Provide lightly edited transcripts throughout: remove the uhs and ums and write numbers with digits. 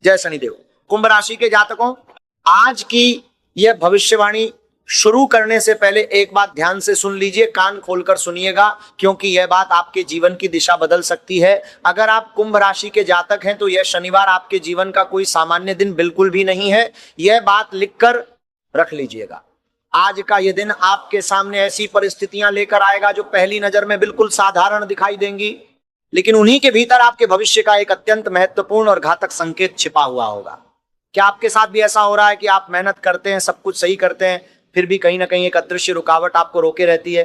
जय शनिदेव। कुंभ राशि के जातकों, आज की यह भविष्यवाणी शुरू करने से पहले एक बात ध्यान से सुन लीजिए, कान खोलकर सुनिएगा, क्योंकि यह बात आपके जीवन की दिशा बदल सकती है। अगर आप कुंभ राशि के जातक हैं तो यह शनिवार आपके जीवन का कोई सामान्य दिन बिल्कुल भी नहीं है। यह बात लिखकर रख लीजिएगा। आज का यह दिन आपके सामने ऐसी परिस्थितियां लेकर आएगा जो पहली नजर में बिल्कुल साधारण दिखाई देंगी, लेकिन उन्हीं के भीतर आपके भविष्य का एक अत्यंत महत्वपूर्ण और घातक संकेत छिपा हुआ होगा। क्या आपके साथ भी ऐसा हो रहा है कि आप मेहनत करते हैं, सब कुछ सही करते हैं, फिर भी कहीं ना कहीं एक अदृश्य रुकावट आपको रोके रहती है?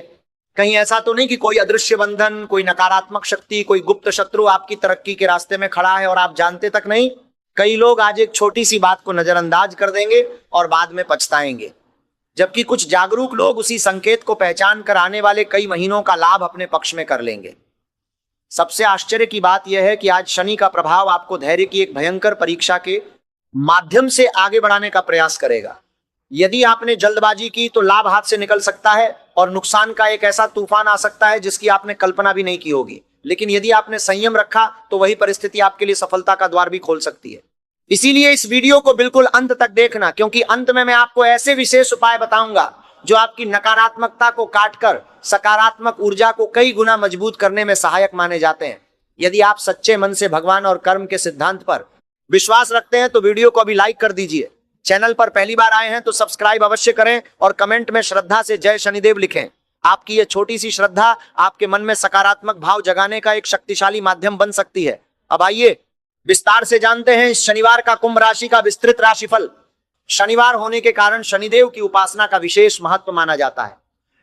कहीं ऐसा तो नहीं कि कोई अदृश्य बंधन, कोई नकारात्मक शक्ति, कोई गुप्त शत्रु आपकी तरक्की के रास्ते में खड़ा है और आप जानते तक नहीं? कई लोग आज एक छोटी सी बात को नजरअंदाज कर देंगे और बाद में पछताएंगे, जबकि कुछ जागरूक लोग उसी संकेत को पहचान कर आने वाले कई महीनों का लाभ अपने पक्ष में कर लेंगे। सबसे आश्चर्य की बात यह है कि आज शनि का प्रभाव आपको धैर्य की एक भयंकर परीक्षा के माध्यम से आगे बढ़ाने का प्रयास करेगा। यदि आपने जल्दबाजी की तो लाभ हाथ से निकल सकता है और नुकसान का एक ऐसा तूफान आ सकता है जिसकी आपने कल्पना भी नहीं की होगी। लेकिन यदि आपने संयम रखा तो वही परिस्थिति आपके लिए सफलता का द्वार भी खोल सकती है। इसीलिए इस वीडियो को बिल्कुल अंत तक देखना, क्योंकि अंत में मैं आपको ऐसे विशेष उपाय बताऊंगा जो आपकी नकारात्मकता को काटकर सकारात्मक ऊर्जा को कई गुना मजबूत करने में सहायक माने जाते हैं। यदि आप सच्चे मन से भगवान और कर्म के सिद्धांत पर विश्वास रखते हैं तो वीडियो को अभी लाइक कर दीजिए। चैनल पर पहली बार आए हैं तो सब्सक्राइब अवश्य करें और कमेंट में श्रद्धा से जय शनिदेव लिखें। आपकी यह छोटी सी श्रद्धा आपके मन में सकारात्मक भाव जगाने का एक शक्तिशाली माध्यम बन सकती है। अब आइए विस्तार से जानते हैं शनिवार का कुंभ राशि का विस्तृत राशिफल। शनिवार होने के कारण शनिदेव की उपासना का विशेष महत्व माना जाता है,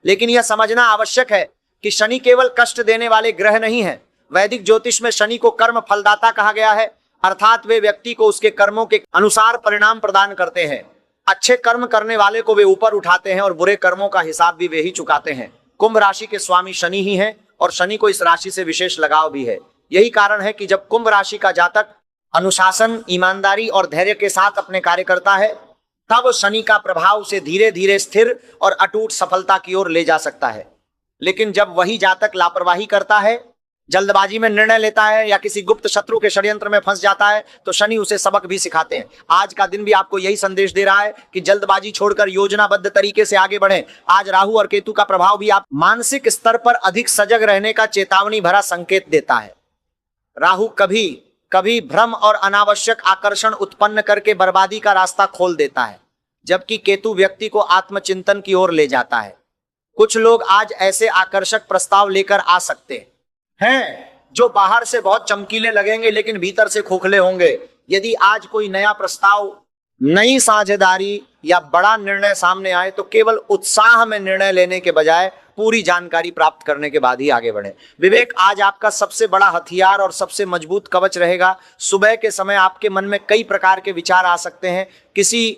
लेकिन यह समझना आवश्यक है कि शनि केवल कष्ट देने वाले ग्रह नहीं है। वैदिक ज्योतिष में शनि को कर्म फलदाता कहा गया है, अर्थात वे व्यक्ति को उसके कर्मों के अनुसार परिणाम प्रदान करते हैं। अच्छे कर्म करने वाले को वे ऊपर उठाते हैं और बुरे कर्मों का हिसाब भी वे ही चुकाते हैं। कुंभ राशि के स्वामी शनि ही हैं और शनि को इस राशि से विशेष लगाव भी है। यही कारण है कि जब कुंभ राशि का जातक अनुशासन, ईमानदारी और धैर्य के साथ अपने कार्य करता है, तब शनि का प्रभाव उसे धीरे धीरे स्थिर और अटूट सफलता की ओर ले जा सकता है। लेकिन जब वही जातक लापरवाही करता है, जल्दबाजी में निर्णय लेता है या किसी गुप्त शत्रु के षड्यंत्र में फंस जाता है, तो शनि उसे सबक भी सिखाते हैं। आज का दिन भी आपको यही संदेश दे रहा है कि जल्दबाजी छोड़कर योजनाबद्ध तरीके से आगे बढ़ें। आज राहु और केतु का प्रभाव भी आप मानसिक स्तर पर अधिक सजग रहने का चेतावनी भरा संकेत देता है। राहु कभी कभी भ्रम और अनावश्यक आकर्षण उत्पन्न करके बर्बादी का रास्ता खोल देता है, जबकि केतु व्यक्ति को आत्मचिंतन की ओर ले जाता है। कुछ लोग आज ऐसे आकर्षक प्रस्ताव लेकर आ सकते हैं जो बाहर से बहुत चमकीले लगेंगे लेकिन भीतर से खोखले होंगे। यदि आज कोई नया प्रस्ताव, नई साझेदारी या बड़ा निर्णय सामने आए तो केवल उत्साह में निर्णय लेने के बजाय पूरी जानकारी प्राप्त करने के बाद ही आगे बढ़े। विवेक आज आपका सबसे बड़ा हथियार और सबसे मजबूत कवच रहेगा। सुबह के समय आपके मन में कई प्रकार के विचार आ सकते हैं। किसी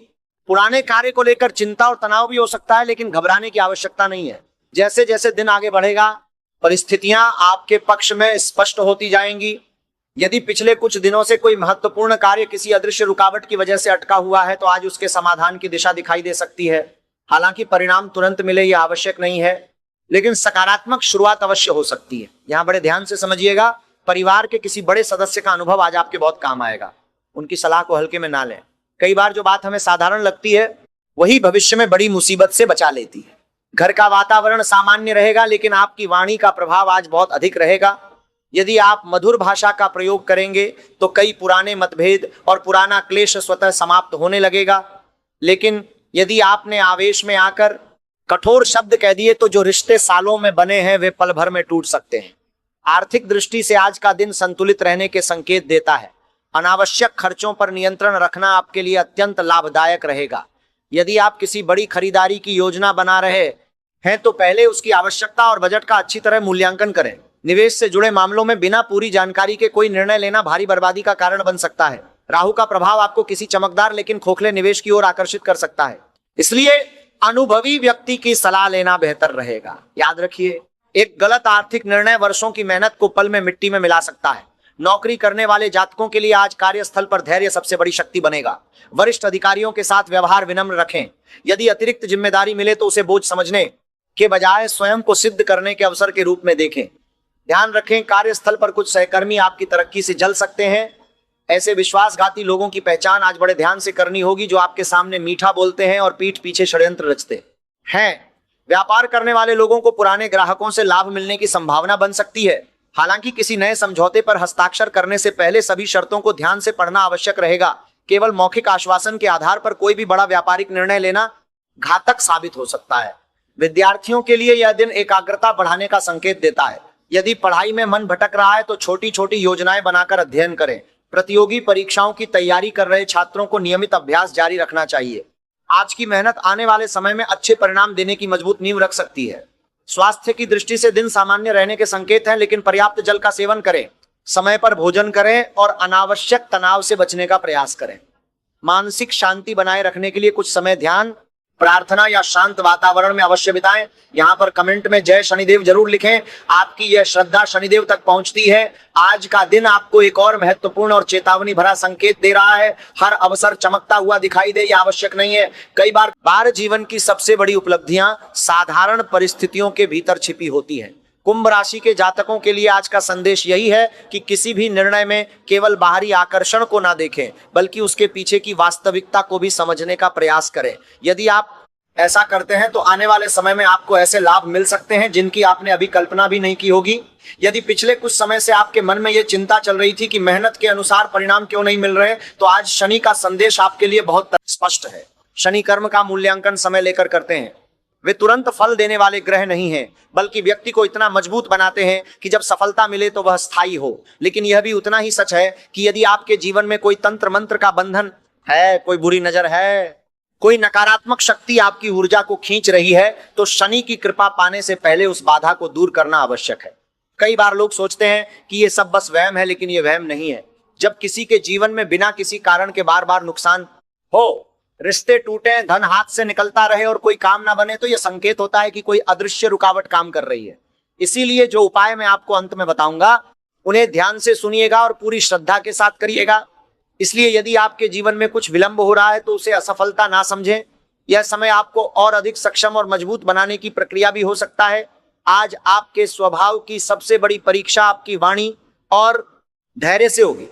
पुराने कार्य को लेकर चिंता और तनाव भी हो सकता है, लेकिन घबराने की आवश्यकता नहीं है। जैसे जैसे दिन आगे बढ़ेगा, परिस्थितियां आपके पक्ष में स्पष्ट होती जाएंगी। यदि पिछले कुछ दिनों से कोई महत्वपूर्ण कार्य किसी अदृश्य रुकावट की वजह से अटका हुआ है, तो आज उसके समाधान की दिशा दिखाई दे सकती है। हालांकि परिणाम तुरंत मिले यह आवश्यक नहीं है, लेकिन सकारात्मक शुरुआत अवश्य हो सकती है। यहाँ बड़े ध्यान से समझिएगा, परिवार के किसी बड़े सदस्य का अनुभव आज आपके बहुत काम आएगा। उनकी सलाह को हल्के में ना लें। कई बार जो बात हमें साधारण लगती है वही भविष्य में बड़ी मुसीबत से बचा लेती है। घर का वातावरण सामान्य रहेगा, लेकिन आपकी वाणी का प्रभाव आज बहुत अधिक रहेगा। यदि आप मधुर भाषा का प्रयोग करेंगे तो कई पुराने मतभेद और पुराना क्लेश स्वतः समाप्त होने लगेगा। लेकिन यदि आपने आवेश में आकर कठोर शब्द कह दिए तो जो रिश्ते सालों में बने हैं वे पल भर में टूट सकते हैं। आर्थिक दृष्टि से आज का दिन संतुलित रहने के संकेत देता है। अनावश्यक खर्चों पर नियंत्रण रखना आपके लिए अत्यंत लाभदायक रहेगा। यदि आप किसी बड़ी खरीदारी की योजना बना रहे हैं तो पहले उसकी आवश्यकता और बजट का अच्छी तरह मूल्यांकन करें। निवेश से जुड़े मामलों में बिना पूरी जानकारी के कोई निर्णय लेना भारी बर्बादी का कारण बन सकता है। राहु का प्रभाव आपको किसी चमकदार लेकिन खोखले निवेश की ओर आकर्षित कर सकता है, इसलिए अनुभवी व्यक्ति की सलाह लेना बेहतर रहेगा। याद रखिए, एक गलत आर्थिक निर्णय वर्षों की मेहनत को पल में मिट्टी में मिला सकता है। नौकरी करने वाले जातकों के लिए आज कार्यस्थल पर धैर्य सबसे बड़ी शक्ति बनेगा। वरिष्ठ अधिकारियों के साथ व्यवहार विनम्र रखें। यदि अतिरिक्त जिम्मेदारी मिले तो उसे बोझ समझने के बजाय स्वयं को सिद्ध करने के अवसर के रूप में देखें। ध्यान रखें, कार्यस्थल पर कुछ सहकर्मी आपकी तरक्की से जल सकते हैं। ऐसे विश्वासघाती लोगों की पहचान आज बड़े ध्यान से करनी होगी, जो आपके सामने मीठा बोलते हैं और पीठ पीछे षड्यंत्र रचते हैं। व्यापार करने वाले लोगों को पुराने ग्राहकों से लाभ मिलने की संभावना बन सकती है। हालांकि किसी नए समझौते पर हस्ताक्षर करने से पहले सभी शर्तों को ध्यान से पढ़ना आवश्यक रहेगा। केवल मौखिक आश्वासन के आधार पर कोई भी बड़ा व्यापारिक निर्णय लेना घातक साबित हो सकता है। विद्यार्थियों के लिए यह दिन एकाग्रता बढ़ाने का संकेत देता है। यदि पढ़ाई में मन भटक रहा है तो छोटी छोटी योजनाएं बनाकर अध्ययन करें। प्रतियोगी परीक्षाओं की तैयारी कर रहे छात्रों को नियमित अभ्यास जारी रखना चाहिए। आज की मेहनत आने वाले समय में अच्छे परिणाम देने की मजबूत नींव रख सकती है। स्वास्थ्य की दृष्टि से दिन सामान्य रहने के संकेत हैं, लेकिन पर्याप्त जल का सेवन करें, समय पर भोजन करें और अनावश्यक तनाव से बचने का प्रयास करें। मानसिक शांति बनाए रखने के लिए कुछ समय ध्यान, प्रार्थना या शांत वातावरण में अवश्य बिताएं। यहाँ पर कमेंट में जय शनिदेव जरूर लिखें। आपकी यह श्रद्धा शनिदेव तक पहुंचती है। आज का दिन आपको एक और महत्वपूर्ण और चेतावनी भरा संकेत दे रहा है। हर अवसर चमकता हुआ दिखाई दे, यह आवश्यक नहीं है। कई बार जीवन की सबसे बड़ी उपलब्धियां साधारण परिस्थितियों के भीतर छिपी होती हैं। कुंभ राशि के जातकों के लिए आज का संदेश यही है कि किसी भी निर्णय में केवल बाहरी आकर्षण को ना देखें, बल्कि उसके पीछे की वास्तविकता को भी समझने का प्रयास करें। यदि आप ऐसा करते हैं तो आने वाले समय में आपको ऐसे लाभ मिल सकते हैं जिनकी आपने अभी कल्पना भी नहीं की होगी। यदि पिछले कुछ समय से आपके मन में यह चिंता चल रही थी कि मेहनत के अनुसार परिणाम क्यों नहीं मिल रहे, तो आज शनि का संदेश आपके लिए बहुत स्पष्ट है। शनि कर्म का मूल्यांकन समय लेकर करते हैं। वे तुरंत फल देने वाले ग्रह नहीं हैं, बल्कि व्यक्ति को इतना मजबूत बनाते हैं कि जब सफलता मिले तो वह स्थायी हो। लेकिन यह भी उतना ही सच है कि यदि आपके जीवन में कोई तंत्र मंत्र का बंधन है, कोई बुरी नजर है, कोई नकारात्मक शक्ति आपकी ऊर्जा को खींच रही है, तो शनि की कृपा पाने से पहले उस बाधा को दूर करना आवश्यक है। कई बार लोग सोचते हैं कि ये सब बस वहम है, लेकिन ये वहम नहीं है। जब किसी के जीवन में बिना किसी कारण के बार बार नुकसान हो, रिश्ते टूटे, धन हाथ से निकलता रहे और कोई काम ना बने, तो यह संकेत होता है कि कोई अदृश्य रुकावट काम कर रही है। इसीलिए जो उपाय मैं आपको अंत में बताऊंगा, उन्हें ध्यान से सुनिएगा और पूरी श्रद्धा के साथ करिएगा। इसलिए यदि आपके जीवन में कुछ विलंब हो रहा है तो उसे असफलता ना समझें। यह समय आपको और अधिक सक्षम और मजबूत बनाने की प्रक्रिया भी हो सकता है। आज आपके स्वभाव की सबसे बड़ी परीक्षा आपकी वाणी और धैर्य से होगी।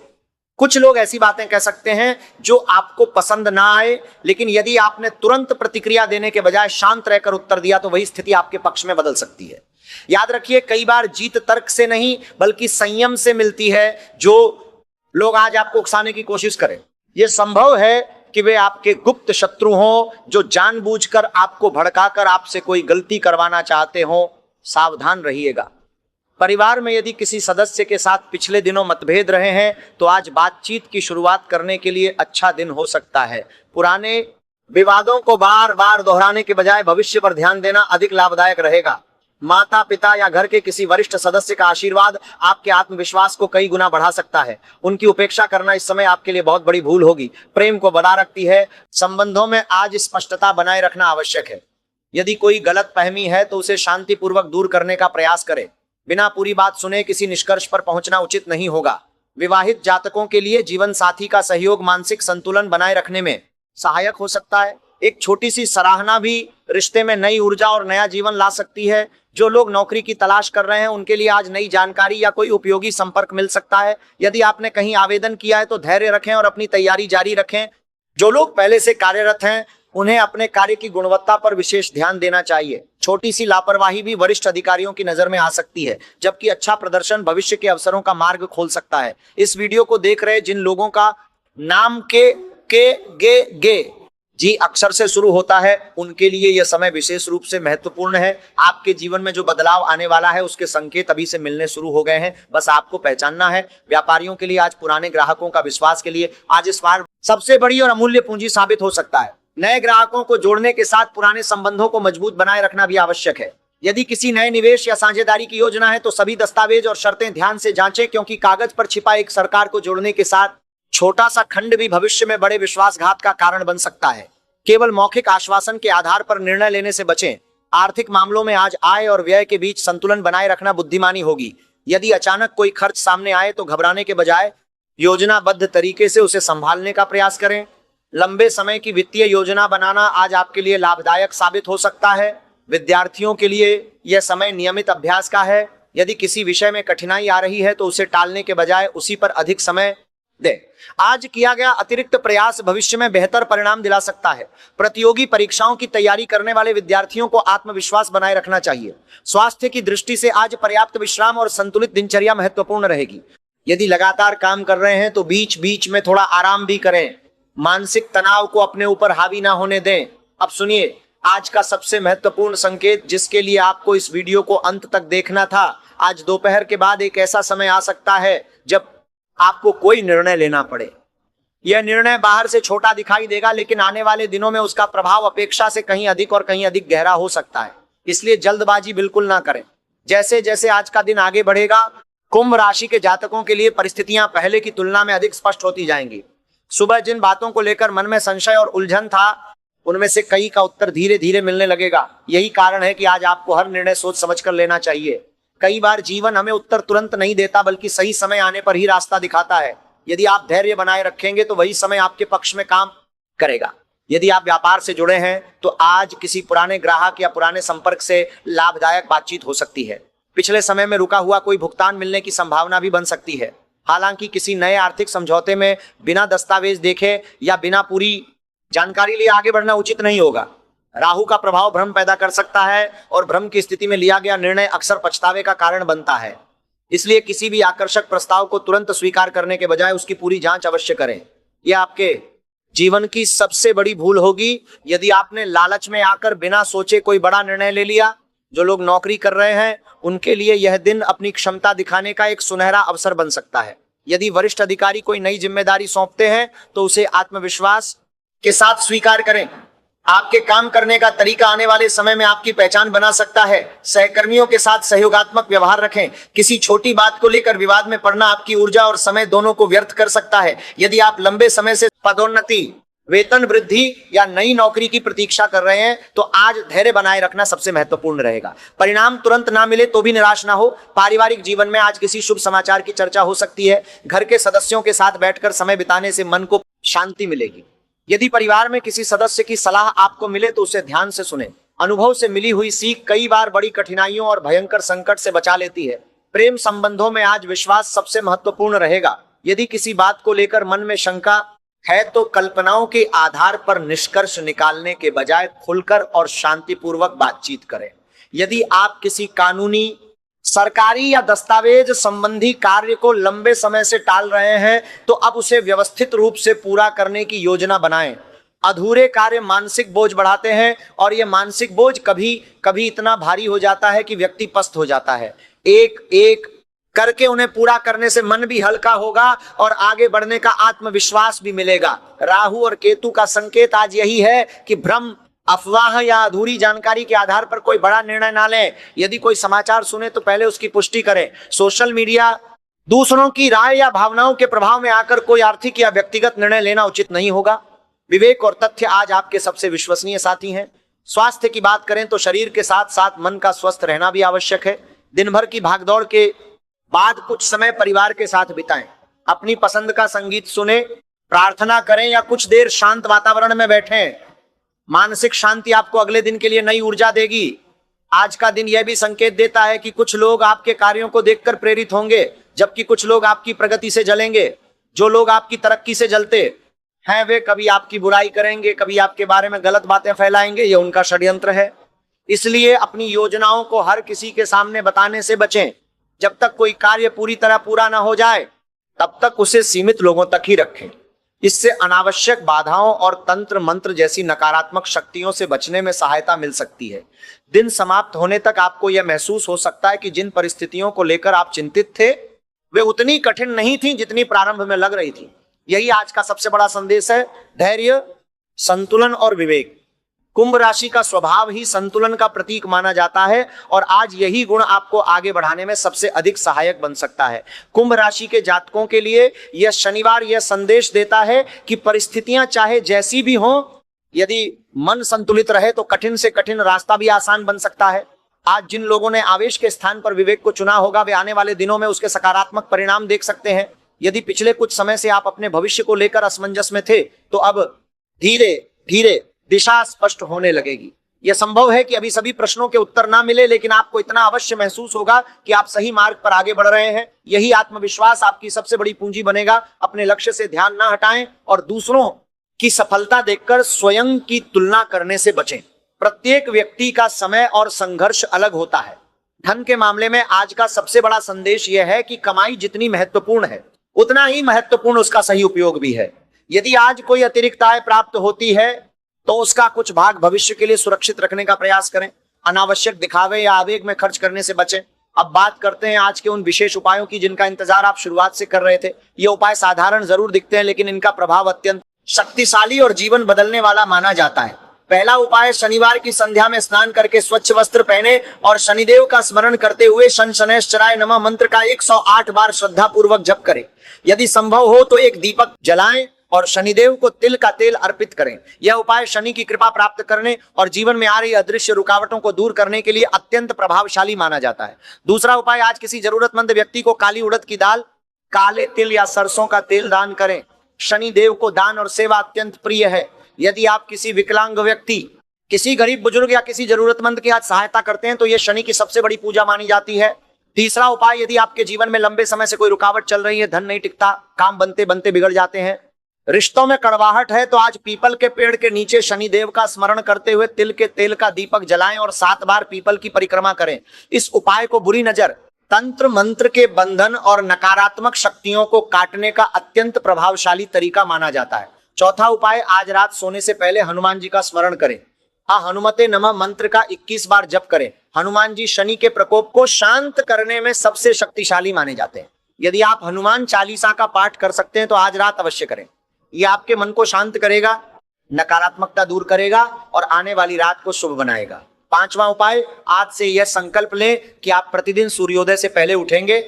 कुछ लोग ऐसी बातें कह सकते हैं जो आपको पसंद ना आए, लेकिन यदि आपने तुरंत प्रतिक्रिया देने के बजाय शांत रहकर उत्तर दिया तो वही स्थिति आपके पक्ष में बदल सकती है। याद रखिए, कई बार जीत तर्क से नहीं बल्कि संयम से मिलती है। जो लोग आज आपको उकसाने की कोशिश करें, यह संभव है कि वे आपके गुप्त शत्रु हों, जो जानबूझकर आपको भड़काकर आपसे कोई गलती करवाना चाहते हों। सावधान रहिएगा। परिवार में यदि किसी सदस्य के साथ पिछले दिनों मतभेद रहे हैं तो आज बातचीत की शुरुआत करने के लिए अच्छा दिन हो सकता है। पुराने विवादों को बार बार दोहराने के बजाय भविष्य पर ध्यान देना अधिक लाभदायक रहेगा। माता पिता या घर के किसी वरिष्ठ सदस्य का आशीर्वाद आपके आत्मविश्वास को कई गुना बढ़ा सकता है। उनकी उपेक्षा करना इस समय आपके लिए बहुत बड़ी भूल होगी। प्रेम को बढ़ा रखती है। संबंधों में आज स्पष्टता बनाए रखना आवश्यक है। यदि कोई गलत फहमी है तो उसे शांतिपूर्वक दूर करने का प्रयास करें। बिना पूरी बात सुने किसी निष्कर्ष पर पहुंचना उचित नहीं होगा। विवाहित जातकों के लिए जीवन साथी का सहयोग मानसिक संतुलन बनाए रखने में सहायक हो सकता है। एक छोटी सी सराहना भी रिश्ते में नई ऊर्जा और नया जीवन ला सकती है। जो लोग नौकरी की तलाश कर रहे हैं उनके लिए आज नई जानकारी या कोई उपयोगी संपर्क मिल सकता है। यदि आपने कहीं आवेदन किया है तो धैर्य रखें और अपनी तैयारी जारी रखें। जो लोग पहले से कार्यरत हैं उन्हें अपने कार्य की गुणवत्ता पर विशेष ध्यान देना चाहिए। छोटी सी लापरवाही भी वरिष्ठ अधिकारियों की नजर में आ सकती है, जबकि अच्छा प्रदर्शन भविष्य के अवसरों का मार्ग खोल सकता है। इस वीडियो को देख रहे जिन लोगों का नाम के गे जी अक्षर से शुरू होता है, उनके लिए यह समय विशेष रूप से महत्वपूर्ण है। आपके जीवन में जो बदलाव आने वाला है उसके संकेत अभी से मिलने शुरू हो गए हैं, बस आपको पहचानना है। व्यापारियों के लिए आज पुराने ग्राहकों का विश्वास के लिए आज इस बार सबसे बड़ी और अमूल्य पूंजी साबित हो सकता है। नए ग्राहकों को जोड़ने के साथ पुराने संबंधों को मजबूत बनाए रखना भी आवश्यक है। यदि किसी नए निवेश या साझेदारी की योजना है तो सभी दस्तावेज और शर्तें ध्यान से जांचें, क्योंकि कागज पर छिपा एक सरकार को जोड़ने के साथ छोटा सा खंड भी भविष्य में बड़े विश्वासघात का कारण बन सकता है। केवल मौखिक आश्वासन के आधार पर निर्णय लेने से बचें। आर्थिक मामलों में आज आय और व्यय के बीच संतुलन बनाए रखना बुद्धिमानी होगी। यदि अचानक कोई खर्च सामने आए तो घबराने के बजाय योजनाबद्ध तरीके से उसे संभालने का प्रयास करें। लंबे समय की वित्तीय योजना बनाना आज आपके लिए लाभदायक साबित हो सकता है। विद्यार्थियों के लिए यह समय नियमित अभ्यास का है। यदि किसी विषय में कठिनाई आ रही है तो उसे टालने के बजाय उसी पर अधिक समय दे। आज किया गया अतिरिक्त प्रयास भविष्य में बेहतर परिणाम दिला सकता है। प्रतियोगी परीक्षाओं की तैयारी करने वाले विद्यार्थियों को आत्मविश्वास बनाए रखना चाहिए। स्वास्थ्य की दृष्टि से आज पर्याप्त विश्राम और संतुलित दिनचर्या महत्वपूर्ण रहेगी। यदि लगातार काम कर रहे हैं तो बीच बीच में थोड़ा आराम भी करें। मानसिक तनाव को अपने ऊपर हावी ना होने दें। अब सुनिए आज का सबसे महत्वपूर्ण संकेत, जिसके लिए आपको इस वीडियो को अंत तक देखना था। आज दोपहर के बाद एक ऐसा समय आ सकता है जब आपको कोई निर्णय लेना पड़े। यह निर्णय बाहर से छोटा दिखाई देगा, लेकिन आने वाले दिनों में उसका प्रभाव अपेक्षा से कहीं अधिक और कहीं अधिक गहरा हो सकता है। इसलिए जल्दबाजी बिल्कुल ना करें। जैसे जैसे आज का दिन आगे बढ़ेगा, कुंभ राशि के जातकों के लिए परिस्थितियां पहले की तुलना में अधिक स्पष्ट होती जाएंगी। सुबह जिन बातों को लेकर मन में संशय और उलझन था, उनमें से कई का उत्तर धीरे धीरे मिलने लगेगा। यही कारण है कि आज आपको हर निर्णय सोच समझकर लेना चाहिए। कई बार जीवन हमें उत्तर तुरंत नहीं देता, बल्कि सही समय आने पर ही रास्ता दिखाता है। यदि आप धैर्य बनाए रखेंगे तो वही समय आपके पक्ष में काम करेगा। यदि आप व्यापार से जुड़े हैं तो आज किसी पुराने ग्राहक या पुराने संपर्क से लाभदायक बातचीत हो सकती है। पिछले समय में रुका हुआ कोई भुगतान मिलने की संभावना भी बन सकती है। हालांकि किसी नए आर्थिक समझौते में बिना दस्तावेज देखे या बिना पूरी जानकारी लिए आगे बढ़ना उचित नहीं होगा। राहु का प्रभाव भ्रम पैदा कर सकता है और भ्रम की स्थिति में लिया गया निर्णय अक्सर पछतावे का कारण बनता है। इसलिए किसी भी आकर्षक प्रस्ताव को तुरंत स्वीकार करने के बजाय उसकी पूरी जांच अवश्य करें। यह आपके जीवन की सबसे बड़ी भूल होगी यदि आपने लालच में आकर बिना सोचे कोई बड़ा निर्णय ले लिया। जो लोग नौकरी कर रहे हैं उनके लिए यह दिन अपनी क्षमता दिखाने का एक सुनहरा अवसर बन सकता है। यदि वरिष्ठ अधिकारी कोई नई जिम्मेदारी सौंपते हैं तो उसे आत्मविश्वास के साथ स्वीकार करें। आपके काम करने का तरीका आने वाले समय में आपकी पहचान बना सकता है। सहकर्मियों के साथ सहयोगात्मक व्यवहार रखें। किसी छोटी बात को लेकर विवाद में पड़ना आपकी ऊर्जा और समय दोनों को व्यर्थ कर सकता है। यदि आप लंबे समय से पदोन्नति, वेतन वृद्धि या नई नौकरी की प्रतीक्षा कर रहे हैं तो आज धैर्य बनाए रखना सबसे महत्वपूर्ण रहेगा। परिणाम तुरंत ना मिले तो भी निराश ना हो। पारिवारिक जीवन में आज किसी शुभ समाचार की चर्चा हो सकती है। घर के सदस्यों के साथ बैठकर समय बिताने से मन को शांति मिलेगी। यदि परिवार में किसी सदस्य की सलाह आपको मिले तो उसे ध्यान से सुनें। अनुभव से मिली हुई सीख कई बार बड़ी कठिनाइयों और भयंकर संकट से बचा लेती है। प्रेम संबंधों में आज विश्वास सबसे महत्वपूर्ण रहेगा। यदि किसी बात को लेकर मन में शंका है तो कल्पनाओं के आधार पर निष्कर्ष निकालने के बजाय खुलकर और शांतिपूर्वक बातचीत करें। यदि आप किसी कानूनी, सरकारी या दस्तावेज संबंधी कार्य को लंबे समय से टाल रहे हैं तो अब उसे व्यवस्थित रूप से पूरा करने की योजना बनाएं। अधूरे कार्य मानसिक बोझ बढ़ाते हैं और यह मानसिक बोझ कभी कभी इतना भारी हो जाता है कि व्यक्ति पस्त हो जाता है। एक एक करके उन्हें पूरा करने से मन भी हल्का होगा और आगे बढ़ने का आत्मविश्वास भी मिलेगा। राहु और केतु का संकेत आज यही है कि भ्रम, अफवाह या अधूरी जानकारी के आधार पर कोई बड़ा निर्णय ना लें। यदि कोई समाचार सुने तो पहले उसकी पुष्टि करें। सोशल मीडिया, दूसरों की राय या भावनाओं के प्रभाव में आकर कोई आर्थिक या व्यक्तिगत निर्णय लेना उचित नहीं होगा। विवेक और तथ्य आज आपके सबसे विश्वसनीय साथी हैं। स्वास्थ्य की बात करें तो शरीर के साथ साथ मन का स्वस्थ रहना भी आवश्यक है। दिन भर की भागदौड़ के बाद कुछ समय परिवार के साथ बिताएं। अपनी पसंद का संगीत सुने, प्रार्थना करें या कुछ देर शांत वातावरण में बैठें। मानसिक शांति आपको अगले दिन के लिए नई ऊर्जा देगी। आज का दिन यह भी संकेत देता है कि कुछ लोग आपके कार्यों को देखकर प्रेरित होंगे, जबकि कुछ लोग आपकी प्रगति से जलेंगे। जो लोग आपकी तरक्की से जलते हैं वे कभी आपकी बुराई करेंगे, कभी आपके बारे में गलत बातें फैलाएंगे। ये उनका षड्यंत्र है। इसलिए अपनी योजनाओं को हर किसी के सामने बताने से बचें। जब तक कोई कार्य पूरी तरह पूरा ना हो जाए तब तक उसे सीमित लोगों तक ही रखें। इससे अनावश्यक बाधाओं और तंत्र मंत्र जैसी नकारात्मक शक्तियों से बचने में सहायता मिल सकती है। दिन समाप्त होने तक आपको यह महसूस हो सकता है कि जिन परिस्थितियों को लेकर आप चिंतित थे वे उतनी कठिन नहीं थी जितनी प्रारंभ में लग रही थी। यही आज का सबसे बड़ा संदेश है। धैर्य, संतुलन और विवेक। कुंभ राशि का स्वभाव ही संतुलन का प्रतीक माना जाता है और आज यही गुण आपको आगे बढ़ाने में सबसे अधिक सहायक बन सकता है। कुंभ राशि के जातकों के लिए यह शनिवार यह संदेश देता है कि परिस्थितियां चाहे जैसी भी हों, यदि मन संतुलित रहे तो कठिन से कठिन रास्ता भी आसान बन सकता है। आज जिन लोगों ने आवेश के स्थान पर विवेक को चुना होगा वे आने वाले दिनों में उसके सकारात्मक परिणाम देख सकते हैं। यदि पिछले कुछ समय से आप अपने भविष्य को लेकर असमंजस में थे तो अब धीरे धीरे दिशा स्पष्ट होने लगेगी। यह संभव है कि अभी सभी प्रश्नों के उत्तर ना मिले, लेकिन आपको इतना अवश्य महसूस होगा कि आप सही मार्ग पर आगे बढ़ रहे हैं। यही आत्मविश्वास आपकी सबसे बड़ी पूंजी बनेगा। अपने लक्ष्य से ध्यान ना हटाएं और दूसरों की सफलता देखकर स्वयं की तुलना करने से बचें। प्रत्येक व्यक्ति का समय और संघर्ष अलग होता है। धन के मामले में आज का सबसे बड़ा संदेश यह है कि कमाई जितनी महत्वपूर्ण है, उतना ही महत्वपूर्ण उसका सही उपयोग भी है। यदि आज कोई अतिरिक्त आय प्राप्त होती है तो उसका कुछ भाग भविष्य के लिए सुरक्षित रखने का प्रयास करें। अनावश्यक दिखावे या आवेग में खर्च करने से बचें। अब बात करते हैं आज के उन विशेष उपायों की जिनका इंतजार आप शुरुआत से कर रहे थे। ये उपाय साधारण जरूर दिखते हैं, लेकिन इनका प्रभाव अत्यंत शक्तिशाली और जीवन बदलने वाला माना जाता है। पहला उपाय, शनिवार की संध्या में स्नान करके स्वच्छ वस्त्र पहने और शनिदेव का स्मरण करते हुए शन शनैश्चराय नमः मंत्र का 108 बार श्रद्धा पूर्वक जप करें। यदि संभव हो तो एक दीपक जलाएं और शनिदेव को तिल का तेल अर्पित करें। यह उपाय शनि की कृपा प्राप्त करने और जीवन में आ रही अदृश्य रुकावटों को दूर करने के लिए अत्यंत प्रभावशाली माना जाता है। दूसरा उपाय, आज किसी जरूरतमंद व्यक्ति को काली उड़द की दाल, काले तिल या सरसों का तेल दान करें। शनिदेव को दान और सेवा अत्यंत प्रिय है। यदि आप किसी विकलांग व्यक्ति, किसी गरीब बुजुर्ग या किसी जरूरतमंद की आज सहायता करते हैं तो यह शनि की सबसे बड़ी पूजा मानी जाती है। तीसरा उपाय, यदि आपके जीवन में लंबे समय से कोई रुकावट चल रही है, धन नहीं टिकता, काम बनते बनते बिगड़ जाते हैं, रिश्तों में कड़वाहट है, तो आज पीपल के पेड़ के नीचे शनिदेव का स्मरण करते हुए तिल के तेल का दीपक जलाएं और 7 बार पीपल की परिक्रमा करें। इस उपाय को बुरी नजर, तंत्र मंत्र के बंधन और नकारात्मक शक्तियों को काटने का अत्यंत प्रभावशाली तरीका माना जाता है। चौथा उपाय, आज रात सोने से पहले हनुमान जी का स्मरण करें। हनुमते नमः मंत्र का 21 बार जप करें। हनुमान जी शनि के प्रकोप को शांत करने में सबसे शक्तिशाली माने जाते हैं। यदि आप हनुमान चालीसा का पाठ कर सकते हैं तो आज रात अवश्य करें। यह आपके मन को शांत करेगा, नकारात्मकता दूर करेगा और आने वाली रात को शुभ बनाएगा। पांचवा उपाय, आज से यह संकल्प लें कि आप प्रतिदिन सूर्योदय से पहले उठेंगे,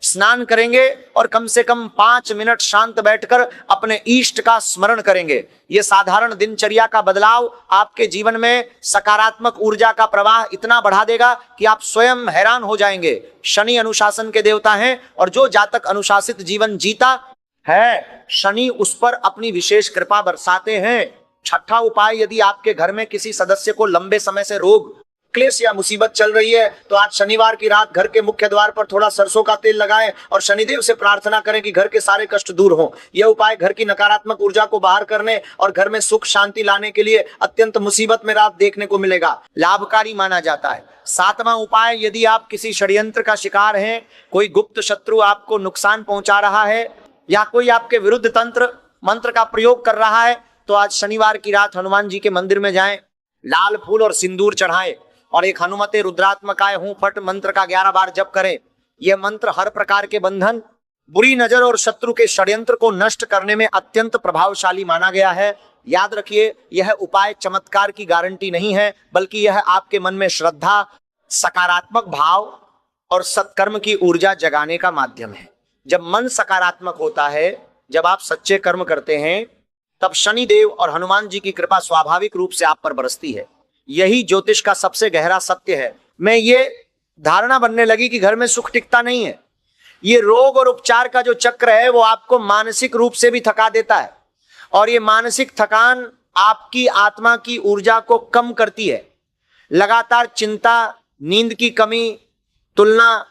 स्नान करेंगे और कम से कम 5 मिनट शांत बैठकर अपने इष्ट का स्मरण करेंगे। यह साधारण दिनचर्या का बदलाव आपके जीवन में सकारात्मक ऊर्जा का प्रवाह इतना बढ़ा देगा कि आप स्वयं हैरान हो जाएंगे। शनि अनुशासन के देवता हैं और जो जातक अनुशासित जीवन जीता है, शनि उस पर अपनी विशेष कृपा बरसाते हैं। छठा उपाय, यदि आपके घर में किसी सदस्य को लंबे समय से रोग, क्लेश या मुसीबत चल रही है तो आज शनिवार की रात घर के मुख्य द्वार पर थोड़ा सरसों का तेल लगाएं और शनिदेव से प्रार्थना करें कि घर के सारे कष्ट दूर हों। यह उपाय घर की नकारात्मक ऊर्जा को बाहर करने और घर में सुख शांति लाने के लिए अत्यंत मुसीबत में रात देखने को मिलेगा, लाभकारी माना जाता है। सातवां उपाय, यदि आप किसी षड्यंत्र का शिकार हैं, कोई गुप्त शत्रु आपको नुकसान पहुंचा रहा है या कोई आपके विरुद्ध तंत्र मंत्र का प्रयोग कर रहा है, तो आज शनिवार की रात हनुमान जी के मंदिर में जाएं, लाल फूल और सिंदूर चढ़ाएं और एक हनुमते रुद्रात्मकाय हूं फट मंत्र का 11 बार जप करें। यह मंत्र हर प्रकार के बंधन, बुरी नजर और शत्रु के षड्यंत्र को नष्ट करने में अत्यंत प्रभावशाली माना गया है। याद रखिए, यह उपाय चमत्कार की गारंटी नहीं है, बल्कि यह आपके मन में श्रद्धा, सकारात्मक भाव और सत्कर्म की ऊर्जा जगाने का माध्यम है। जब मन सकारात्मक होता है, जब आप सच्चे कर्म करते हैं, तब शनिदेव और हनुमान जी की कृपा स्वाभाविक रूप से आप पर बरसती है। यही ज्योतिष का सबसे गहरा सत्य है। मैं ये धारणा बनने लगी कि घर में सुख टिकता नहीं है। ये रोग और उपचार का जो चक्र है वो आपको मानसिक रूप से भी थका देता है और ये मानसिक थकान आपकी आत्मा की ऊर्जा को कम करती है। लगातार चिंता, नींद की कमी, तुलना,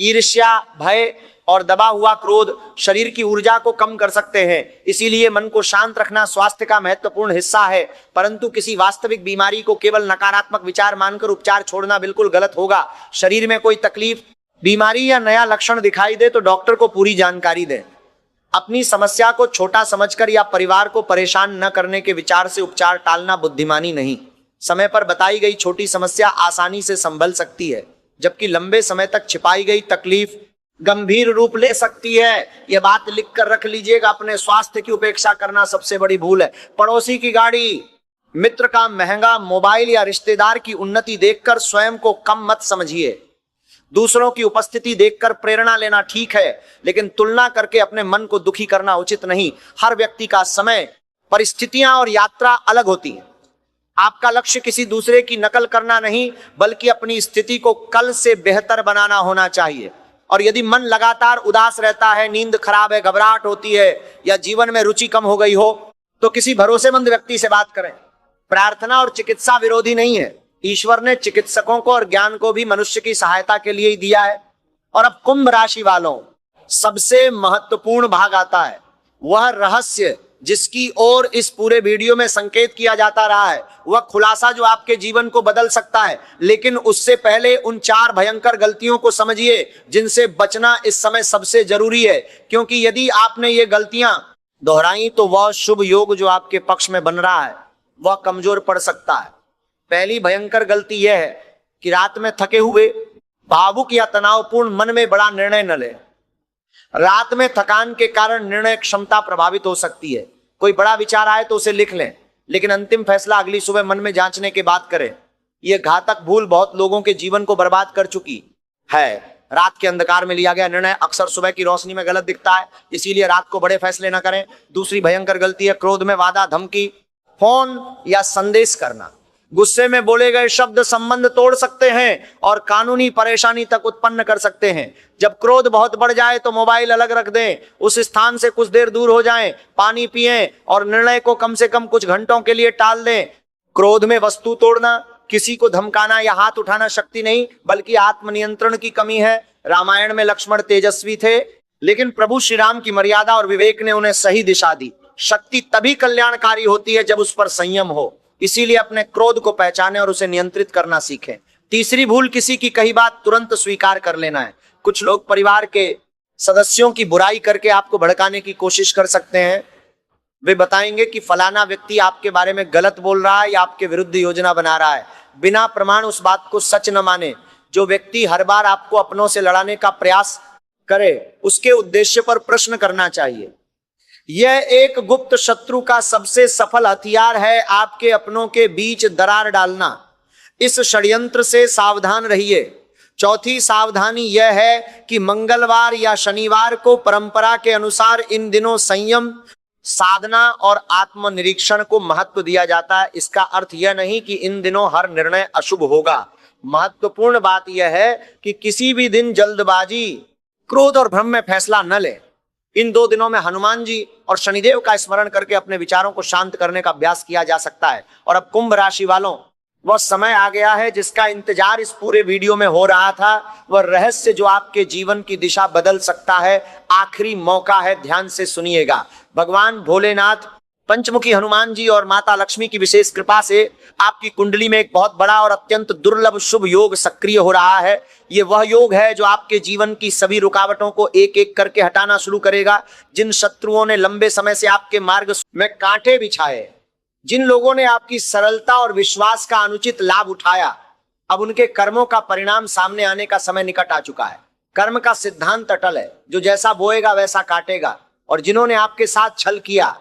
ईर्ष्या, भय और दबा हुआ क्रोध शरीर की ऊर्जा को कम कर सकते हैं। इसीलिए मन को शांत रखना स्वास्थ्य का महत्वपूर्ण हिस्सा है, परंतु किसी वास्तविक बीमारी को केवल नकारात्मक विचार मानकर उपचार छोड़ना बिल्कुल गलत होगा। शरीर में कोई तकलीफ, बीमारी या नया लक्षण दिखाई दे तो डॉक्टर को पूरी जानकारी दें। अपनी समस्या को छोटा समझकर या परिवार को परेशान न करने के विचार से उपचार टालना बुद्धिमानी नहीं। समय पर बताई गई छोटी समस्या आसानी से संभल सकती है, जबकि लंबे समय तक छिपाई गई तकलीफ गंभीर रूप ले सकती है। यह बात लिख कर रख लीजिएगा, अपने स्वास्थ्य की उपेक्षा करना सबसे बड़ी भूल है। पड़ोसी की गाड़ी, मित्र का महंगा मोबाइल या रिश्तेदार की उन्नति देखकर स्वयं को कम मत समझिए। दूसरों की उपस्थिति देखकर प्रेरणा लेना ठीक है, लेकिन तुलना करके अपने मन को दुखी करना उचित नहीं। हर व्यक्ति का समय, परिस्थितियां और यात्रा अलग होती है। आपका लक्ष्य किसी दूसरे की नकल करना नहीं, बल्कि अपनी स्थिति को कल से बेहतर बनाना होना चाहिए। और यदि मन लगातार उदास रहता है, नींद खराब है, घबराहट होती है या जीवन में रुचि कम हो गई हो, तो किसी भरोसेमंद व्यक्ति से बात करें। प्रार्थना और चिकित्सा विरोधी नहीं है, ईश्वर ने चिकित्सकों को और ज्ञान को भी मनुष्य की सहायता के लिए ही दिया है। और अब कुंभ राशि वालों, सबसे महत्वपूर्ण भाग आता है, वह रहस्य जिसकी ओर इस पूरे वीडियो में संकेत किया जाता रहा है, वह खुलासा जो आपके जीवन को बदल सकता है। लेकिन उससे पहले उन 4 भयंकर गलतियों को समझिए जिनसे बचना इस समय सबसे जरूरी है, क्योंकि यदि आपने ये गलतियां दोहराई तो वह शुभ योग जो आपके पक्ष में बन रहा है वह कमजोर पड़ सकता है। पहली भयंकर गलती यह है कि रात में थके हुए, भावुक या तनावपूर्ण मन में बड़ा निर्णय न ले। रात में थकान के कारण निर्णय क्षमता प्रभावित हो सकती है। कोई बड़ा विचार आए तो उसे लिख लें, लेकिन अंतिम फैसला अगली सुबह मन में जांचने के बाद करें। यह घातक भूल बहुत लोगों के जीवन को बर्बाद कर चुकी है। रात के अंधकार में लिया गया निर्णय अक्सर सुबह की रोशनी में गलत दिखता है, इसीलिए रात को बड़े फैसले न करें। दूसरी भयंकर गलती है क्रोध में वादा, धमकी, फोन या संदेश करना। गुस्से में बोले गए शब्द संबंध तोड़ सकते हैं और कानूनी परेशानी तक उत्पन्न कर सकते हैं। जब क्रोध बहुत बढ़ जाए तो मोबाइल अलग रख दें, उस स्थान से कुछ देर दूर हो जाएं, पानी पिएं और निर्णय को कम से कम कुछ घंटों के लिए टाल दें। क्रोध में वस्तु तोड़ना, किसी को धमकाना या हाथ उठाना शक्ति नहीं बल्कि आत्मनियंत्रण की कमी है। रामायण में लक्ष्मण तेजस्वी थे, लेकिन प्रभु श्री राम की मर्यादा और विवेक ने उन्हें सही दिशा दी। शक्ति तभी कल्याणकारी होती है जब उस पर संयम हो। इसीलिए अपने क्रोध को पहचाने और उसे नियंत्रित करना सीखें। तीसरी भूल, किसी की कही बात तुरंत स्वीकार कर लेना है। कुछ लोग परिवार के सदस्यों की बुराई करके आपको भड़काने की कोशिश कर सकते हैं। वे बताएंगे कि फलाना व्यक्ति आपके बारे में गलत बोल रहा है या आपके विरुद्ध योजना बना रहा है। बिना प्रमाण उस बात को सच न माने। जो व्यक्ति हर बार आपको अपनों से लड़ाने का प्रयास करे, उसके उद्देश्य पर प्रश्न करना चाहिए। यह एक गुप्त शत्रु का सबसे सफल हथियार है, आपके अपनों के बीच दरार डालना। इस षड्यंत्र से सावधान रहिए। चौथी सावधानी यह है कि मंगलवार या शनिवार को परंपरा के अनुसार इन दिनों संयम, साधना और आत्मनिरीक्षण को महत्व दिया जाता है। इसका अर्थ यह नहीं कि इन दिनों हर निर्णय अशुभ होगा। महत्वपूर्ण बात यह है कि किसी भी दिन जल्दबाजी, क्रोध और भ्रम में फैसला न लें। इन 2 दिनों में हनुमान जी और शनिदेव का स्मरण करके अपने विचारों को शांत करने का अभ्यास किया जा सकता है। और अब कुंभ राशि वालों, वह समय आ गया है जिसका इंतजार इस पूरे वीडियो में हो रहा था। वह रहस्य जो आपके जीवन की दिशा बदल सकता है, आखिरी मौका है, ध्यान से सुनिएगा। भगवान भोलेनाथ, पंचमुखी हनुमान जी और माता लक्ष्मी की विशेष कृपा से आपकी कुंडली में एक बहुत बड़ा और अत्यंत दुर्लभ शुभ योग सक्रिय हो रहा है। यह वह योग है जो आपके जीवन की सभी रुकावटों को एक एक करके हटाना शुरू करेगा। जिन शत्रुओं ने लंबे समय से आपके मार्ग में कांटे बिछाए, जिन लोगों ने आपकी सरलता और विश्वास का अनुचित लाभ उठाया, अब उनके कर्मों का परिणाम सामने आने का समय निकट आ चुका है। कर्म का सिद्धांत अटल है, जो जैसा बोएगा वैसा काटेगा। और जिन्होंने आपके साथ छल किया,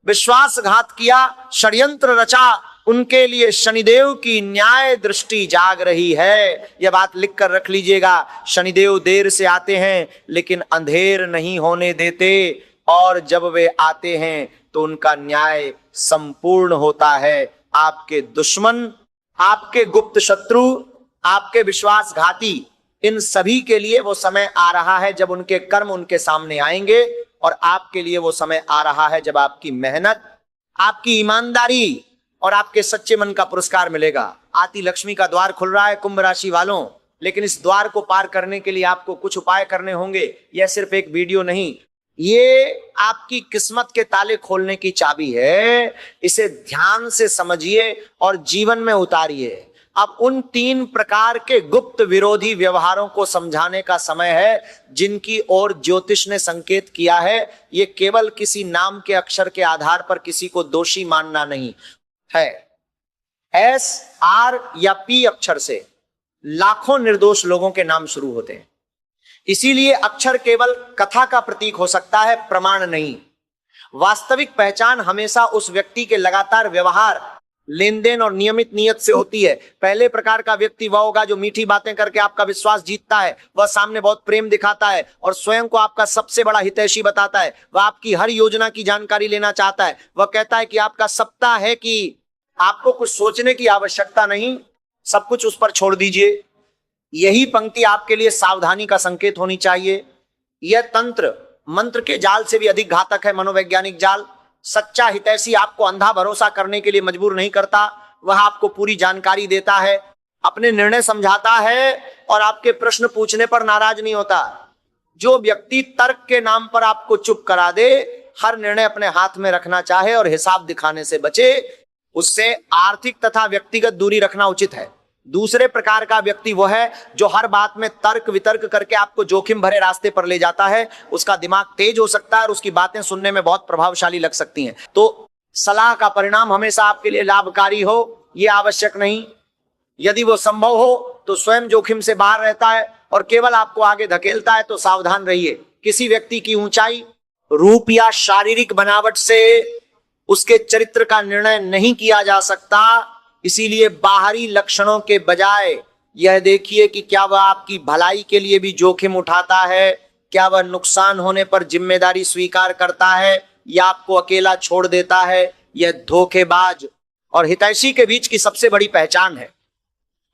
विश्वासघात किया, षड्यंत्र रचा, उनके लिए शनिदेव की न्याय दृष्टि जाग रही है। यह बात लिखकर रख लीजिएगा। शनिदेव देर से आते हैं लेकिन अंधेर नहीं होने देते, और जब वे आते हैं तो उनका न्याय संपूर्ण होता है। आपके दुश्मन, आपके गुप्त शत्रु, आपके विश्वासघाती, इन सभी के लिए वो समय आ रहा है जब उनके कर्म उनके सामने आएंगे, और आपके लिए वो समय आ रहा है जब आपकी मेहनत, आपकी ईमानदारी और आपके सच्चे मन का पुरस्कार मिलेगा। आती लक्ष्मी का द्वार खुल रहा है कुंभ राशि वालों, लेकिन इस द्वार को पार करने के लिए आपको कुछ उपाय करने होंगे। यह सिर्फ एक वीडियो नहीं, ये आपकी किस्मत के ताले खोलने की चाबी है। इसे ध्यान से समझिए और जीवन में उतारिए। अब उन 3 प्रकार के गुप्त विरोधी व्यवहारों को समझाने का समय है जिनकी ओर ज्योतिष ने संकेत किया है। ये केवल किसी नाम के अक्षर के आधार पर किसी को दोषी मानना नहीं है। S, R या P अक्षर से लाखों निर्दोष लोगों के नाम शुरू होते हैं। इसीलिए अक्षर केवल कथा का प्रतीक हो सकता है, प्रमाण नहीं। वास्तविक पहचान हमेशा उस व्यक्ति के लगातार व्यवहार, लेन देन और नियमित नियत से होती है। पहले प्रकार का व्यक्ति वह होगा जो मीठी बातें करके आपका विश्वास जीतता है। वह सामने बहुत प्रेम दिखाता है और स्वयं को आपका सबसे बड़ा हितैषी बताता है। वह आपकी हर योजना की जानकारी लेना चाहता है। वह कहता है कि आपका सप्ताह है कि आपको कुछ सोचने की आवश्यकता नहीं, सब कुछ उस पर छोड़ दीजिए। यही पंक्ति आपके लिए सावधानी का संकेत होनी चाहिए। यह तंत्र मंत्र के जाल से भी अधिक घातक है, मनोवैज्ञानिक जाल। सच्चा हितैषी आपको अंधा भरोसा करने के लिए मजबूर नहीं करता, वह आपको पूरी जानकारी देता है, अपने निर्णय समझाता है और आपके प्रश्न पूछने पर नाराज नहीं होता। जो व्यक्ति तर्क के नाम पर आपको चुप करा दे, हर निर्णय अपने हाथ में रखना चाहे और हिसाब दिखाने से बचे, उससे आर्थिक तथा व्यक्तिगत दूरी रखना उचित है। दूसरे प्रकार का व्यक्ति वो है जो हर बात में तर्क वितर्क करके आपको जोखिम भरे रास्ते पर ले जाता है। उसका दिमाग तेज हो सकता है और उसकी बातें सुनने में बहुत प्रभावशाली लग सकती हैं। तो सलाह का परिणाम हमेशा आपके लिए लाभकारी हो, यह आवश्यक नहीं। यदि वो संभव हो तो स्वयं जोखिम से बाहर रहता है और केवल आपको आगे धकेलता है, तो सावधान रहिए। किसी व्यक्ति की ऊंचाई, रूप या शारीरिक बनावट से उसके चरित्र का निर्णय नहीं किया जा सकता। इसीलिए बाहरी लक्षणों के बजाय यह देखिए कि क्या वह आपकी भलाई के लिए भी जोखिम उठाता है, क्या वह नुकसान होने पर जिम्मेदारी स्वीकार करता है या आपको अकेला छोड़ देता है। यह धोखेबाज और हितैषी के बीच की सबसे बड़ी पहचान है।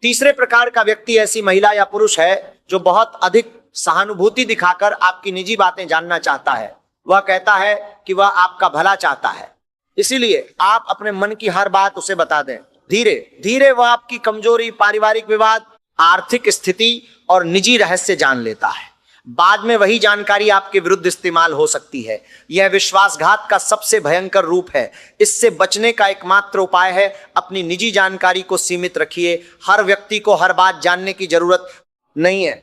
तीसरे प्रकार का व्यक्ति ऐसी महिला या पुरुष है जो बहुत अधिक सहानुभूति दिखाकर आपकी निजी बातें जानना चाहता है। वह कहता है कि वह आपका भला चाहता है, इसीलिए आप अपने मन की हर बात उसे बता दें। धीरे धीरे वह आपकी कमजोरी, पारिवारिक विवाद, आर्थिक स्थिति और निजी रहस्य जान लेता है। बाद में वही जानकारी आपके विरुद्ध इस्तेमाल हो सकती है। यह विश्वासघात का सबसे भयंकर रूप है। इससे बचने का एकमात्र उपाय है अपनी निजी जानकारी को सीमित रखिए। हर व्यक्ति को हर बात जानने की जरूरत नहीं है।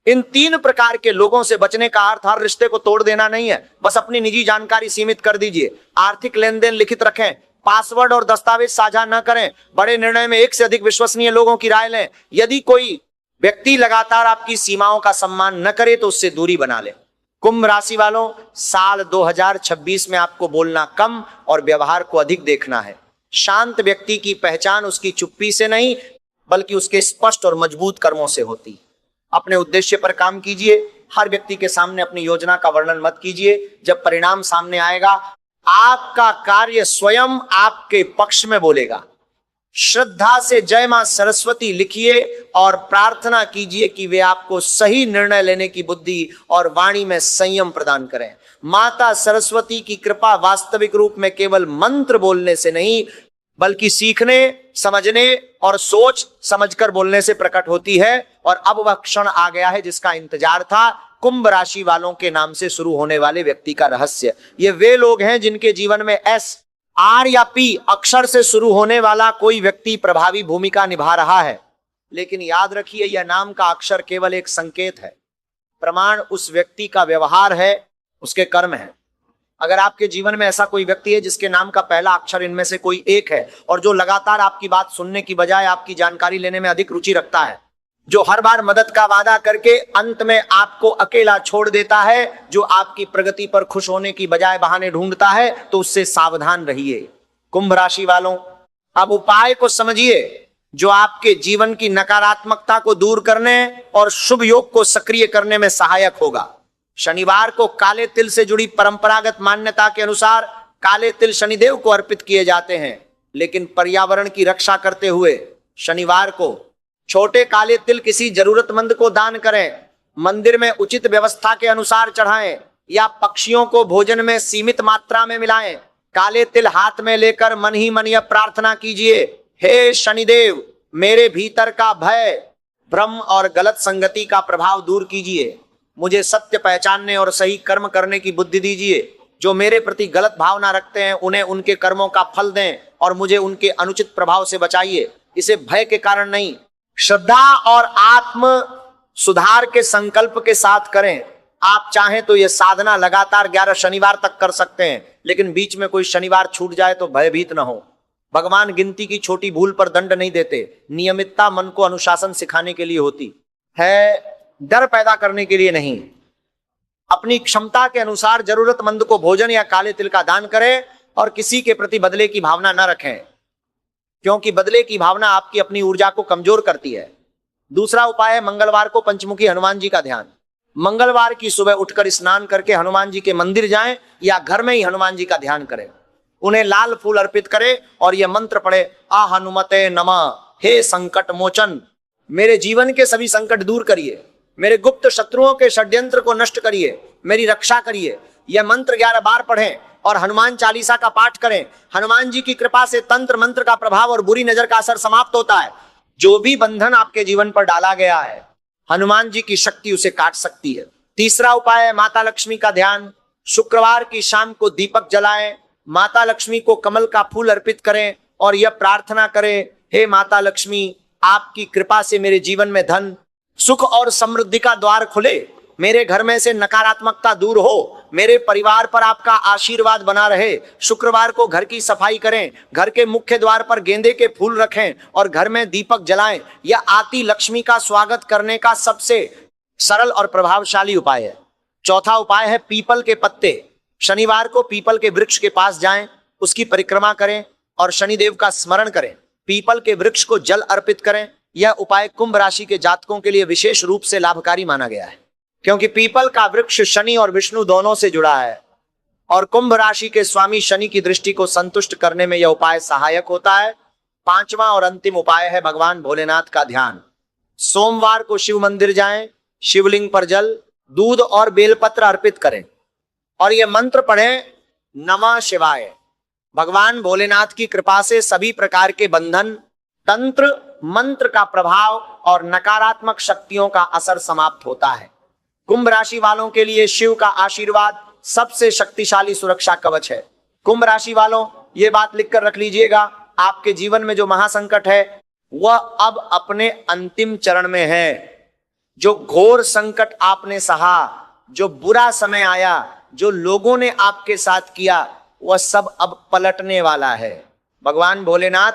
इन तीन प्रकार के लोगों से बचने का अर्थ हर रिश्ते को तोड़ देना नहीं है, बस अपनी निजी जानकारी सीमित कर दीजिए। आर्थिक लेन देन लिखित रखें, पासवर्ड और दस्तावेज साझा न करें। बड़े निर्णय में एक से अधिक विश्वसनीय लोगों की राय लें। यदि कोई व्यक्ति लगातार आपकी सीमाओं का सम्मान न करे तो उससे दूरी बना ले। कुंभ राशि वालों, साल 2026 में आपको बोलना कम और व्यवहार को अधिक देखना है। शांत व्यक्ति की पहचान उसकी चुप्पी से नहीं बल्कि उसके स्पष्ट और मजबूत कर्मों से होती। अपने उद्देश्य पर काम कीजिए। हर व्यक्ति के सामने अपनी योजना का वर्णन मत कीजिए। जब परिणाम सामने आएगा, आपका कार्य स्वयं आपके पक्ष में बोलेगा। श्रद्धा से जय मां सरस्वती लिखिए और प्रार्थना कीजिए कि वे आपको सही निर्णय लेने की बुद्धि और वाणी में संयम प्रदान करें। माता सरस्वती की कृपा वास्तविक रूप में केवल मंत्र बोलने से नहीं बल्कि सीखने, समझने और सोच समझकर बोलने से प्रकट होती है। और अब वह क्षण आ गया है जिसका इंतजार था। कुंभ राशि वालों के नाम से शुरू होने वाले व्यक्ति का रहस्य। ये वे लोग हैं जिनके जीवन में एस, आर या पी अक्षर से शुरू होने वाला कोई व्यक्ति प्रभावी भूमिका निभा रहा है। लेकिन याद रखिए, यह नाम का अक्षर केवल एक संकेत है। प्रमाण उस व्यक्ति का व्यवहार है, उसके कर्म है। अगर आपके जीवन में ऐसा कोई व्यक्ति है जिसके नाम का पहला अक्षर इनमें से कोई एक है और जो लगातार आपकी बात सुनने की बजाय आपकी जानकारी लेने में अधिक रुचि रखता है, जो हर बार मदद का वादा करके अंत में आपको अकेला छोड़ देता है, जो आपकी प्रगति पर खुश होने की बजाय बहाने ढूंढता है, तो उससे सावधान रहिए। कुंभ राशि वालों, अब उपाय को समझिए जो आपके जीवन की नकारात्मकता को दूर करने और शुभ योग को सक्रिय करने में सहायक होगा। शनिवार को काले तिल से जुड़ी परंपरागत मान्यता के अनुसार काले तिल शनिदेव को अर्पित किए जाते हैं, लेकिन पर्यावरण की रक्षा करते हुए शनिवार को छोटे काले तिल किसी जरूरतमंद को दान करें, मंदिर में उचित व्यवस्था के अनुसार चढ़ाएं या पक्षियों को भोजन में सीमित मात्रा में मिलाएं। काले तिल हाथ में लेकर मन ही मन यह प्रार्थना कीजिए, हे शनिदेव, मेरे भीतर का भय, भ्रम और गलत संगति का प्रभाव दूर कीजिए। मुझे सत्य पहचानने और सही कर्म करने की बुद्धि दीजिए। जो मेरे प्रति गलत भावना रखते हैं उन्हें उनके कर्मों का फल दें और मुझे उनके अनुचित प्रभाव से बचाइए। इसे भय के कारण नहीं, श्रद्धा और आत्म सुधार के संकल्प के साथ करें। आप चाहें तो यह साधना लगातार 11 शनिवार तक कर सकते हैं, लेकिन बीच में कोई शनिवार छूट जाए तो भयभीत न हो। भगवान गिनती की छोटी भूल पर दंड नहीं देते। नियमितता मन को अनुशासन सिखाने के लिए होती है, डर पैदा करने के लिए नहीं। अपनी क्षमता के अनुसार जरूरतमंद को भोजन या काले तिल का दान करें और किसी के प्रति बदले की भावना न रखें, क्योंकि बदले की भावना आपकी अपनी ऊर्जा को कमजोर करती है। दूसरा उपाय है मंगलवार को पंचमुखी हनुमान जी का ध्यान। मंगलवार की सुबह उठकर स्नान करके हनुमान जी के मंदिर जाएं या घर में ही हनुमान जी का ध्यान करें। उन्हें लाल फूल अर्पित करें और यह मंत्र पढ़े, आ हनुमते नमः, हे संकट मोचन, मेरे जीवन के सभी संकट दूर करिए, मेरे गुप्त शत्रुओं के षड्यंत्र को नष्ट करिए, मेरी रक्षा करिए। यह मंत्र 11 बार पढ़ें और हनुमान चालीसा का पाठ करें। हनुमान जी की कृपा से तंत्र मंत्र का प्रभाव और बुरी नजर का असर समाप्त होता है। जो भी बंधन आपके जीवन पर डाला गया है, हनुमान जी की शक्ति उसे काट सकती है। तीसरा उपाय है माता लक्ष्मी का ध्यान। शुक्रवार की शाम को दीपक जलाएं, माता लक्ष्मी को कमल का फूल अर्पित करें और यह प्रार्थना करें, हे माता लक्ष्मी, आपकी कृपा से मेरे जीवन में धन, सुख और समृद्धि का द्वार खुले, मेरे घर में से नकारात्मकता दूर हो, मेरे परिवार पर आपका आशीर्वाद बना रहे। शुक्रवार को घर की सफाई करें, घर के मुख्य द्वार पर गेंदे के फूल रखें और घर में दीपक जलाएं। यह आती लक्ष्मी का स्वागत करने का सबसे सरल और प्रभावशाली उपाय है। चौथा उपाय है पीपल के पत्ते। शनिवार को पीपल के वृक्ष के पास जाएं, उसकी परिक्रमा करें और शनिदेव का स्मरण करें। पीपल के वृक्ष को जल अर्पित करें। यह उपाय कुंभ राशि के जातकों के लिए विशेष रूप से लाभकारी माना गया है, क्योंकि पीपल का वृक्ष शनि और विष्णु दोनों से जुड़ा है और कुंभ राशि के स्वामी शनि की दृष्टि को संतुष्ट करने में यह उपाय सहायक होता है। पांचवा और अंतिम उपाय है भगवान भोलेनाथ का ध्यान। सोमवार को शिव मंदिर जाएं, शिवलिंग पर जल, दूध और बेलपत्र अर्पित करें और यह मंत्र पढ़ें, नमः शिवाय। भगवान भोलेनाथ की कृपा से सभी प्रकार के बंधन, तंत्र मंत्र का प्रभाव और नकारात्मक शक्तियों का असर समाप्त होता है। कुंभ राशि वालों के लिए शिव का आशीर्वाद सबसे शक्तिशाली सुरक्षा कवच है। कुंभ राशि वालों, ये बात लिखकर रख लीजिएगा, आपके जीवन में जो महासंकट है वह अब अपने अंतिम चरण में है। जो घोर संकट आपने सहा, जो बुरा समय आया, जो लोगों ने आपके साथ किया, वह सब अब पलटने वाला है। भगवान भोलेनाथ,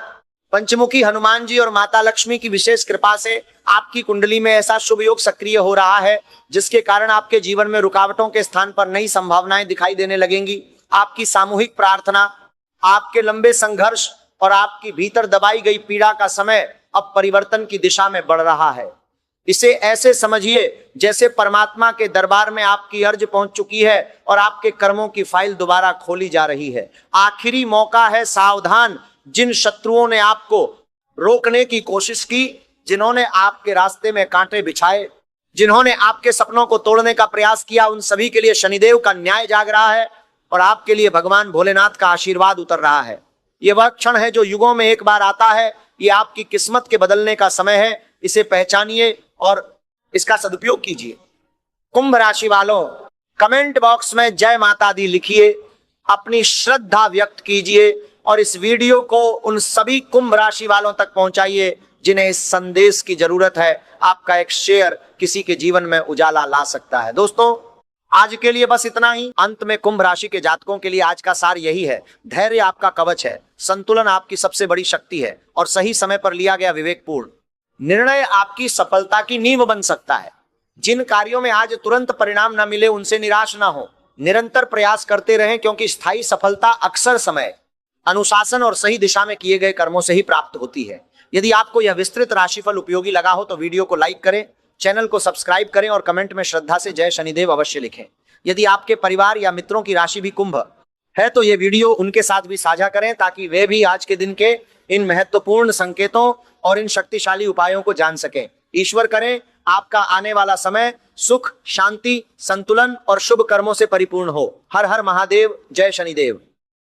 पंचमुखी हनुमान जी और माता लक्ष्मी की विशेष कृपा से आपकी कुंडली में ऐसा शुभ योग सक्रिय हो रहा है जिसके कारण आपके जीवन में रुकावटों के स्थान पर नई संभावनाएं दिखाई देने लगेंगी। आपकी सामूहिक प्रार्थना, आपके लंबे संघर्ष और आपकी भीतर दबाई गई पीड़ा का समय अब परिवर्तन की दिशा में बढ़ रहा है। इसे ऐसे समझिए जैसे परमात्मा के दरबार में आपकी अर्ज पहुंच चुकी है और आपके कर्मों की फाइल दोबारा खोली जा रही है। आखिरी मौका है, सावधान। जिन शत्रुओं ने आपको रोकने की कोशिश की, जिन्होंने आपके रास्ते में कांटे बिछाए, जिन्होंने आपके सपनों को तोड़ने का प्रयास किया, उन सभी के लिए शनिदेव का न्याय जाग रहा है और आपके लिए भगवान भोलेनाथ का आशीर्वाद उतर रहा है। यह वह क्षण है जो युगों में एक बार आता है। ये आपकी किस्मत के बदलने का समय है। इसे पहचानिए और इसका सदुपयोग कीजिए। कुंभ राशि वालों, कमेंट बॉक्स में जय माता दी लिखिए, अपनी श्रद्धा व्यक्त कीजिए और इस वीडियो को उन सभी कुंभ राशि वालों तक पहुंचाइए जिन्हें इस संदेश की जरूरत है। आपका एक शेयर किसी के जीवन में उजाला ला सकता है। दोस्तों, आज के लिए बस इतना ही। अंत में कुंभ राशि के जातकों के लिए आज का सार यही है, धैर्य आपका कवच है, संतुलन आपकी सबसे बड़ी शक्ति है और सही समय पर लिया गया विवेकपूर्ण निर्णय आपकी सफलता की नींव बन सकता है। जिन कार्यों में आज तुरंत परिणाम न मिले उनसे निराश ना हो, निरंतर प्रयास करते रहें, क्योंकि स्थायी सफलता अक्सर समय, अनुशासन और सही दिशा में किए गए कर्मों से ही प्राप्त होती है। यदि आपको यह विस्तृत राशिफल उपयोगी लगा हो तो वीडियो को लाइक करें, चैनल को सब्सक्राइब करें और कमेंट में श्रद्धा से जय शनिदेव अवश्य लिखें। यदि आपके परिवार या मित्रों की राशि भी कुंभ है तो ये वीडियो उनके साथ भी साझा करें ताकि वे भी आज के दिन के इन महत्वपूर्ण संकेतों और इन शक्तिशाली उपायों को जान सकें। ईश्वर करें आपका आने वाला समय सुख, शांति, संतुलन और शुभ कर्मों से परिपूर्ण हो। हर हर महादेव, जय शनिदेव।